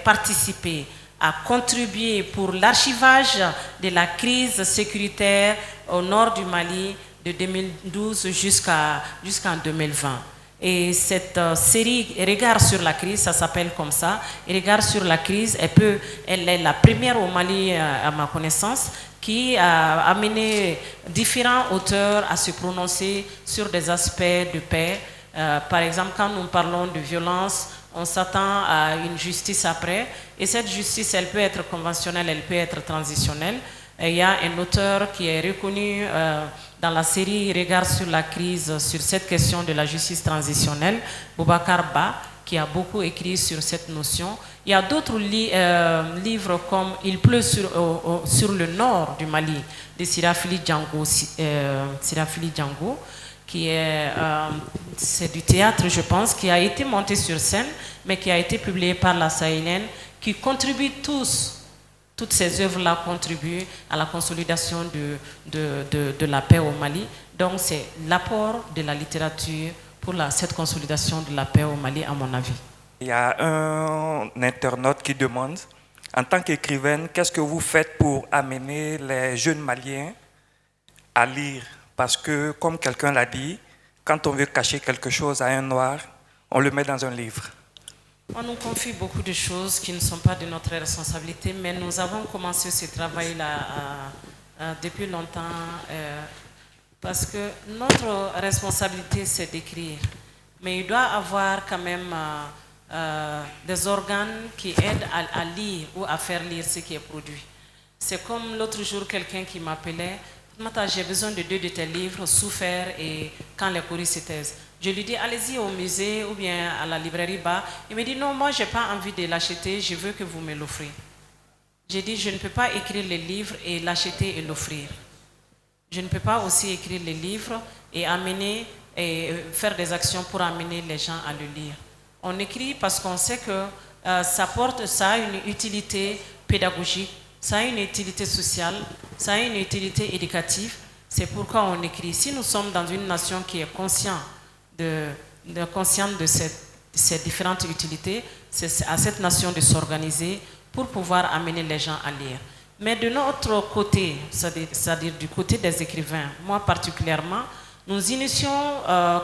participé, a contribué pour l'archivage de la crise sécuritaire au nord du Mali de 2012 jusqu'en 2020. Et cette série Regard sur la crise, ça s'appelle comme ça, Regard sur la crise, elle est la première au Mali à ma connaissance qui a amené différents auteurs à se prononcer sur des aspects de paix. Par exemple, quand nous parlons de violence, on s'attend à une justice après, et cette justice, elle peut être conventionnelle, elle peut être transitionnelle. Et il y a un auteur qui est reconnu dans la série Regard sur la crise sur cette question de la justice transitionnelle, Boubacar Ba, qui a beaucoup écrit sur cette notion. Il y a d'autres livres comme Il pleut sur le nord du Mali, de Sirafili Django, qui est c'est du théâtre, je pense, qui a été monté sur scène, mais qui a été publié par la Sahélienne, qui contribue toutes ces œuvres-là contribuent à la consolidation de la paix au Mali. Donc c'est l'apport de la littérature pour cette consolidation de la paix au Mali, à mon avis. Il y a un internaute qui demande, en tant qu'écrivaine, qu'est-ce que vous faites pour amener les jeunes Maliens à lire? Parce que, comme quelqu'un l'a dit, quand on veut cacher quelque chose à un noir, on le met dans un livre. On nous confie beaucoup de choses qui ne sont pas de notre responsabilité, mais nous avons commencé ce travail-là depuis longtemps, parce que notre responsabilité, c'est d'écrire. Mais il doit y avoir quand même des organes qui aident à lire ou à faire lire ce qui est produit. C'est comme l'autre jour, quelqu'un qui m'appelait, Mata, j'ai besoin de 2 de tes livres, Souffert et Quand les courriers se taisent. Je lui dis, allez-y au musée ou bien à la librairie bas. Il me dit, non, moi, je n'ai pas envie de l'acheter, je veux que vous me l'offriez. J'ai dit, je ne peux pas écrire les livres et l'acheter et l'offrir. Je ne peux pas aussi écrire les livres et faire des actions pour amener les gens à le lire. On écrit parce qu'on sait que ça a une utilité pédagogique, ça a une utilité sociale, ça a une utilité éducative. C'est pourquoi on écrit. Si nous sommes dans une nation qui est consciente de ces différentes utilités, c'est à cette nation de s'organiser pour pouvoir amener les gens à lire. Mais de notre côté, c'est-à-dire du côté des écrivains, moi particulièrement, nous initions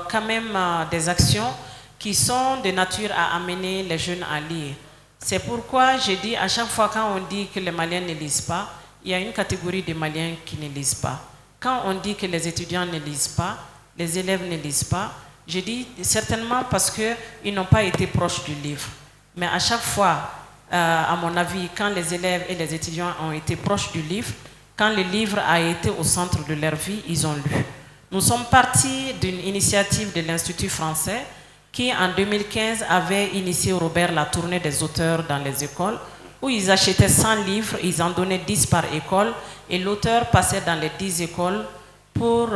quand même des actions qui sont de nature à amener les jeunes à lire. C'est pourquoi je dis à chaque fois quand on dit que les Maliens ne lisent pas, il y a une catégorie de Maliens qui ne lisent pas. Quand on dit que les étudiants ne lisent pas, les élèves ne lisent pas, je dis certainement parce qu'ils n'ont pas été proches du livre. Mais à chaque fois, à mon avis, quand les élèves et les étudiants ont été proches du livre, quand le livre a été au centre de leur vie, ils ont lu. Nous sommes partis d'une initiative de l'Institut français qui, en 2015, avait initié, Robert, la tournée des auteurs dans les écoles, où ils achetaient 100 livres, ils en donnaient 10 par école, et l'auteur passait dans les 10 écoles pour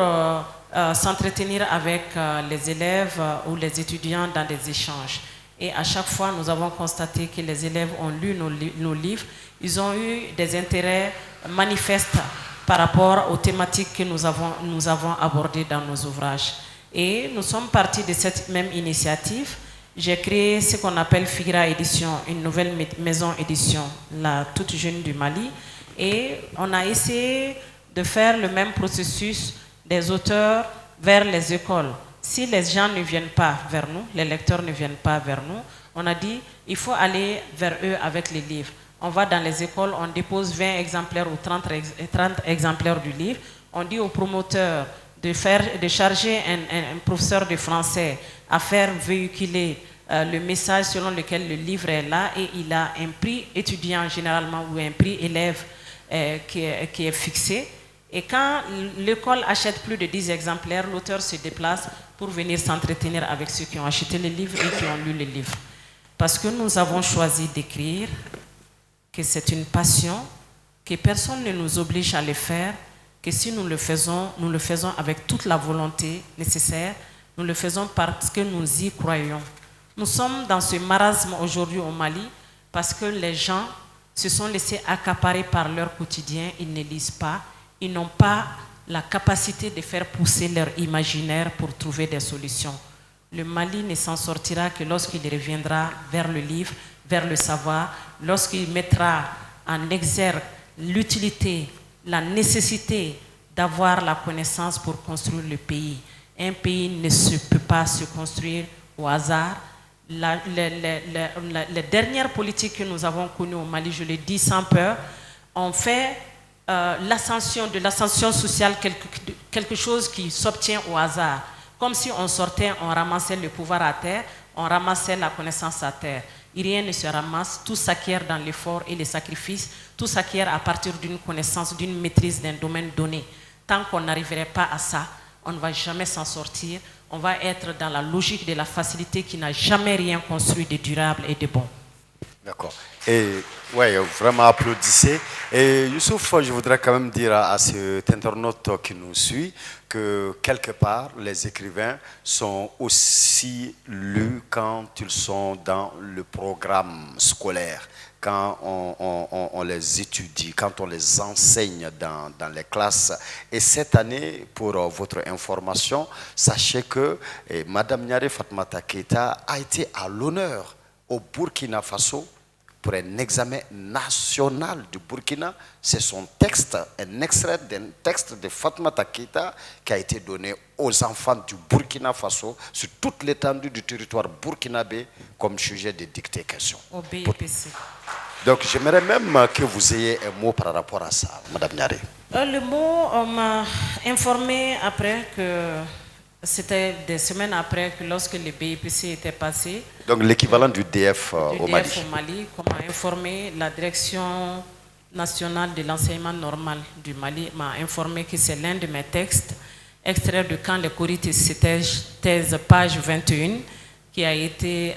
s'entretenir avec les élèves ou les étudiants dans des échanges. Et à chaque fois, nous avons constaté que les élèves ont lu nos livres, ils ont eu des intérêts manifestes par rapport aux thématiques que nous avons abordées dans nos ouvrages. Et nous sommes partis de cette même initiative. J'ai créé ce qu'on appelle Figra Édition, une nouvelle maison édition, la toute jeune du Mali. Et on a essayé de faire le même processus des auteurs vers les écoles. Si les gens ne viennent pas vers nous, les lecteurs ne viennent pas vers nous, on a dit il faut aller vers eux avec les livres. On va dans les écoles, on dépose 20 exemplaires ou 30 exemplaires du livre. On dit aux promoteurs de charger un professeur de français à faire véhiculer le message selon lequel le livre est là, et il a un prix étudiant généralement ou un prix élève qui est fixé. Et quand l'école achète plus de 10 exemplaires, l'auteur se déplace pour venir s'entretenir avec ceux qui ont acheté le livre et qui ont lu le livre. Parce que nous avons choisi d'écrire, que c'est une passion, que personne ne nous oblige à le faire, que si nous le faisons avec toute la volonté nécessaire, nous le faisons parce que nous y croyons. Nous sommes dans ce marasme aujourd'hui au Mali parce que les gens se sont laissés accaparer par leur quotidien, ils ne lisent pas, ils n'ont pas la capacité de faire pousser leur imaginaire pour trouver des solutions. Le Mali ne s'en sortira que lorsqu'il reviendra vers le livre, vers le savoir, lorsqu'il mettra en exergue l'utilité, la nécessité d'avoir la connaissance pour construire le pays. Un pays ne peut pas se construire au hasard. Les dernières politiques que nous avons connues au Mali, je le dis sans peur, ont fait de l'ascension sociale quelque chose qui s'obtient au hasard. Comme si on sortait, on ramassait le pouvoir à terre, on ramassait la connaissance à terre. Rien ne se ramasse, tout s'acquiert dans l'effort et les sacrifices, tout s'acquiert à partir d'une connaissance, d'une maîtrise d'un domaine donné. Tant qu'on n'arriverait pas à ça, on ne va jamais s'en sortir. On va être dans la logique de la facilité qui n'a jamais rien construit de durable et de bon. D'accord. Et ouais, vraiment applaudissez. Et Youssouf, je voudrais quand même dire à cet internaute qui nous suit que quelque part, les écrivains sont aussi lus quand ils sont dans le programme scolaire. quand on les étudie, quand on les enseigne dans les classes. Et cette année, pour votre information, sachez que Madame Nyare Fatmata Keita a été à l'honneur au Burkina Faso pour un examen national du Burkina. C'est son texte, un extrait d'un texte de Fatmata Keita qui a été donné aux enfants du Burkina Faso sur toute l'étendue du territoire burkinabé comme sujet de dictée question. Au BIPC. Donc j'aimerais même que vous ayez un mot par rapport à ça, Madame Nyare. Le mot, on m'a informé après que c'était des semaines après que lorsque le BIPC était passé. Donc l'équivalent du DF au Mali. Au Mali, qu'on m'a informé, la direction nationale de l'enseignement normal du Mali m'a informé que c'est l'un de mes textes, extrait de Quand les Corites thèse page 21, qui a été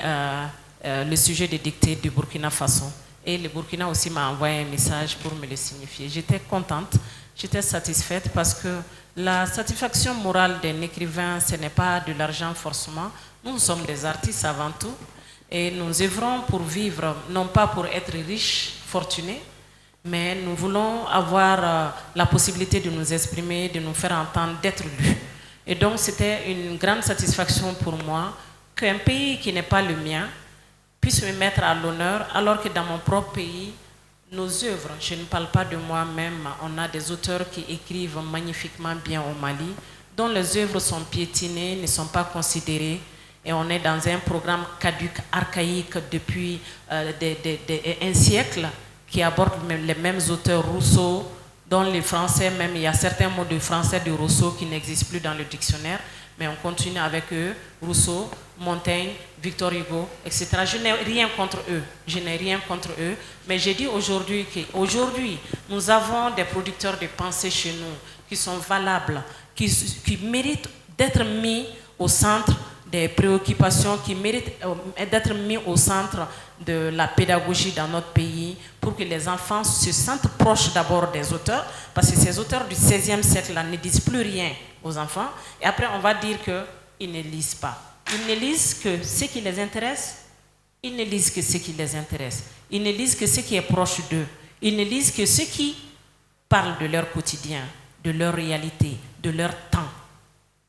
le sujet de dictée du Burkina Faso. Et le Burkina aussi m'a envoyé un message pour me le signifier. J'étais contente, j'étais satisfaite parce que la satisfaction morale d'un écrivain, ce n'est pas de l'argent forcément. Nous sommes des artistes avant tout et nous œuvrons pour vivre, non pas pour être riches, fortunés, mais nous voulons avoir la possibilité de nous exprimer, de nous faire entendre, d'être lus. Et donc c'était une grande satisfaction pour moi qu'un pays qui n'est pas le mien puisse me mettre à l'honneur, alors que dans mon propre pays, nos œuvres, je ne parle pas de moi-même, on a des auteurs qui écrivent magnifiquement bien au Mali, dont les œuvres sont piétinées, ne sont pas considérées, et on est dans un programme caduc, archaïque depuis un siècle, qui aborde les mêmes auteurs, Rousseau, dont les Français, même il y a certains mots de français de Rousseau qui n'existent plus dans le dictionnaire, mais on continue avec eux, Rousseau, Montaigne, Victor Hugo, etc. Je n'ai rien contre eux, je n'ai rien contre eux, mais j'ai dit aujourd'hui qu'aujourd'hui, nous avons des producteurs de pensée chez nous qui sont valables, qui méritent d'être mis au centre des préoccupations, qui méritent d'être mis au centre de la pédagogie dans notre pays, pour que les enfants se sentent proches d'abord des auteurs, parce que ces auteurs du XVIe siècle-là ne disent plus rien aux enfants, et après on va dire qu'ils ne lisent pas. Ils ne lisent que ce qui les intéresse, ils ne lisent que ce qui les intéresse, ils ne lisent que ce qui est proche d'eux, ils ne lisent que ce qui parle de leur quotidien, de leur réalité, de leur temps,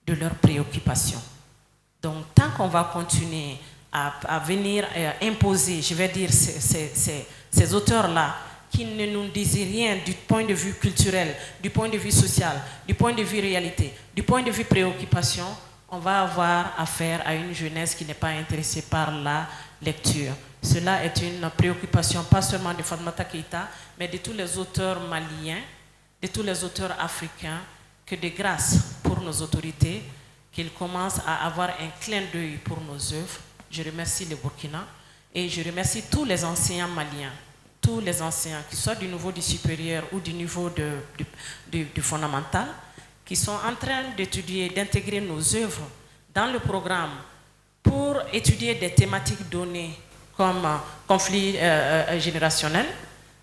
de leurs préoccupations. Donc tant qu'on va continuer à venir imposer, je vais dire, ces auteurs-là, qui ne nous disent rien du point de vue culturel, du point de vue social, du point de vue réalité, du point de vue préoccupation, on va avoir affaire à une jeunesse qui n'est pas intéressée par la lecture. Cela est une préoccupation pas seulement de Fatmata Keita, mais de tous les auteurs maliens, de tous les auteurs africains, que de grâce pour nos autorités, qu'ils commencent à avoir un clin d'œil pour nos œuvres. Je remercie le Burkina et je remercie tous les enseignants maliens, tous les enseignants, qu'ils soient du niveau du supérieur ou du niveau du fondamental, qui sont en train d'étudier, d'intégrer nos œuvres dans le programme pour étudier des thématiques données comme conflit générationnel,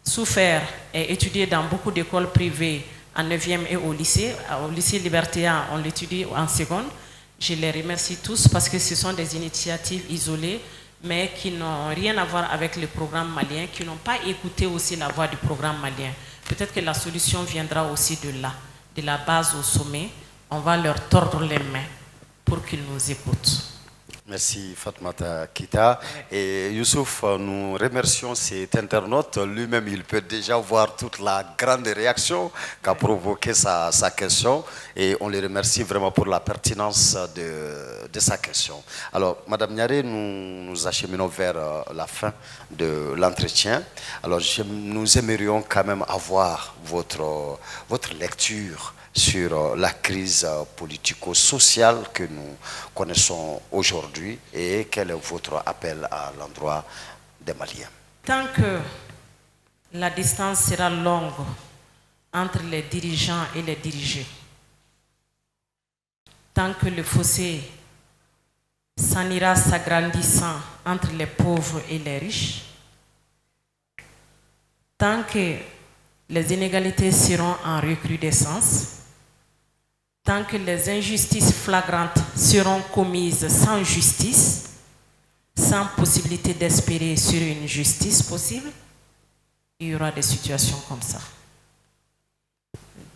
souffert et étudié dans beaucoup d'écoles privées en 9e et au lycée. Au lycée Libertéen, on l'étudie en seconde. Je les remercie tous parce que ce sont des initiatives isolées, mais qui n'ont rien à voir avec le programme malien, qui n'ont pas écouté aussi la voix du programme malien. Peut-être que la solution viendra aussi de là, de la base au sommet. On va leur tordre les mains pour qu'ils nous écoutent. Merci Fatmata Keita. Et Youssouf, nous remercions cet internaute. Lui-même, il peut déjà voir toute la grande réaction qu'a provoqué sa question. Et on le remercie vraiment pour la pertinence de sa question. Alors, Madame Nyare, nous acheminons vers la fin de l'entretien. Alors, nous aimerions quand même avoir votre lecture sur la crise politico-sociale que nous connaissons aujourd'hui et quel est votre appel à l'endroit des Maliens. Tant que la distance sera longue entre les dirigeants et les dirigés, tant que le fossé s'en ira s'agrandissant entre les pauvres et les riches, tant que les inégalités seront en recrudescence, tant que les injustices flagrantes seront commises sans justice, sans possibilité d'espérer sur une justice possible, il y aura des situations comme ça.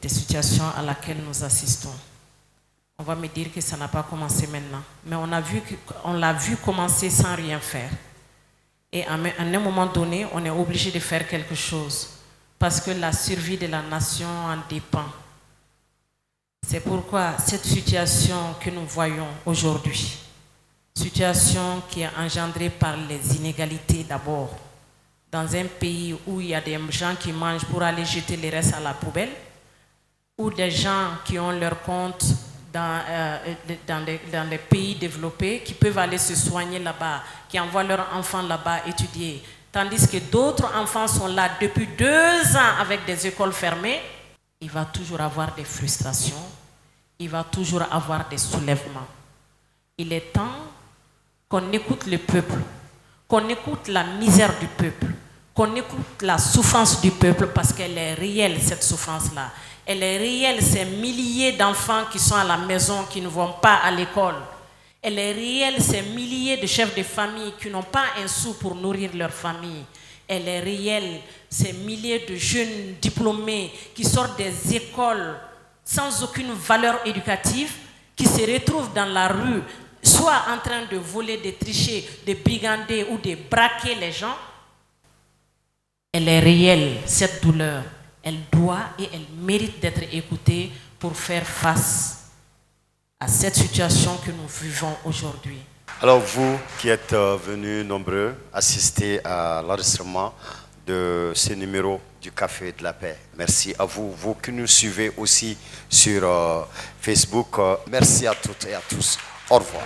Des situations à laquelle nous assistons. On va me dire que ça n'a pas commencé maintenant. Mais on l'a vu commencer sans rien faire. Et à un moment donné, on est obligé de faire quelque chose. Parce que la survie de la nation en dépend. C'est pourquoi cette situation que nous voyons aujourd'hui, situation qui est engendrée par les inégalités d'abord, dans un pays où il y a des gens qui mangent pour aller jeter les restes à la poubelle, ou des gens qui ont leur compte dans les pays développés, qui peuvent aller se soigner là-bas, qui envoient leurs enfants là-bas étudier, tandis que d'autres enfants sont là depuis 2 ans avec des écoles fermées, il va toujours avoir des frustrations, il va toujours avoir des soulèvements. Il est temps qu'on écoute le peuple, qu'on écoute la misère du peuple, qu'on écoute la souffrance du peuple, parce qu'elle est réelle, cette souffrance-là. Elle est réelle, ces milliers d'enfants qui sont à la maison, qui ne vont pas à l'école. Elle est réelle, ces milliers de chefs de famille qui n'ont pas un sou pour nourrir leur famille. Elle est réelle, ces milliers de jeunes diplômés qui sortent des écoles sans aucune valeur éducative, qui se retrouvent dans la rue, soit en train de voler, de tricher, de brigander ou de braquer les gens. Elle est réelle, cette douleur. Elle doit et elle mérite d'être écoutée pour faire face à cette situation que nous vivons aujourd'hui. Alors vous qui êtes venus nombreux assister à l'enregistrement de ce numéro du Café de la Paix, merci à vous. Vous qui nous suivez aussi sur Facebook, merci à toutes et à tous. Au revoir.